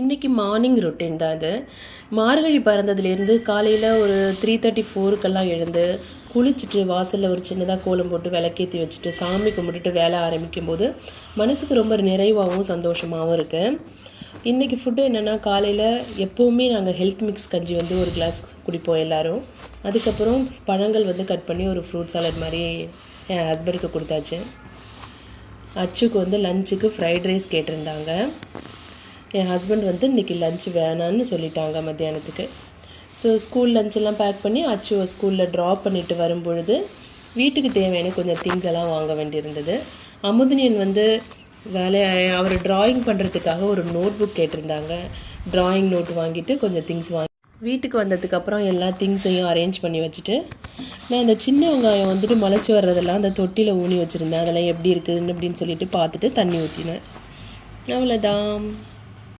இன்றைக்கி morning routine தான் இது. மார்கழி பிறந்ததுலேருந்து காலையில் ஒரு 3:34க்கெல்லாம் எழுந்து குளிச்சுட்டு வாசலில் ஒரு சின்னதாக கோலம் போட்டு விளக்கேற்றி வச்சுட்டு சாமி கும்பிட்டுட்டு வேலை ஆரம்பிக்கும் போது மனசுக்கு ரொம்ப நிறைவாகவும் சந்தோஷமாகவும் இருக்குது. இன்றைக்கி ஃபுட்டு என்னென்னா, காலையில் எப்போவுமே நாங்கள் ஹெல்த் மிக்ஸ் கஞ்சி ஒரு கிளாஸ் குடிப்போம் எல்லோரும். அதுக்கப்புறம் பழங்கள் கட் பண்ணி ஒரு ஃப்ரூட் சாலட் மாதிரி என் ஹஸ்பண்டுக்கு கொடுத்தாச்சு. அச்சுக்கு லஞ்சுக்கு ஃப்ரைட் ரைஸ் கேட்டிருந்தாங்க. என் ஹஸ்பண்ட் இன்றைக்கி லஞ்ச் வேணான்னு சொல்லிட்டாங்க மத்தியானத்துக்கு. ஸோ ஸ்கூல் லஞ்செல்லாம் பேக் பண்ணி அச்சுவை ஸ்கூலில் ட்ராப் பண்ணிவிட்டு வரும்பொழுது வீட்டுக்கு தேவையான கொஞ்சம் திங்ஸ் எல்லாம் வாங்க வேண்டியிருந்தது. அமுதினியன் அவர் ட்ராயிங் பண்ணுறதுக்காக ஒரு நோட் புக் கேட்டிருந்தாங்க. ட்ராயிங் நோட் வாங்கிட்டு கொஞ்சம் திங்ஸ் வீட்டுக்கு வந்ததுக்கப்புறம் எல்லா திங்ஸையும் அரேஞ்ச் பண்ணி வச்சுட்டு நான் அந்த சின்ன வெங்காயம் முளைச்சி வர்றதெல்லாம் அந்த தொட்டியில் ஊனி வச்சுருந்தேன். அதெல்லாம் எப்படி இருக்குதுன்னு அப்படின்னு சொல்லிட்டு பார்த்துட்டு தண்ணி ஊற்றினேன். அவ்வளோதான்.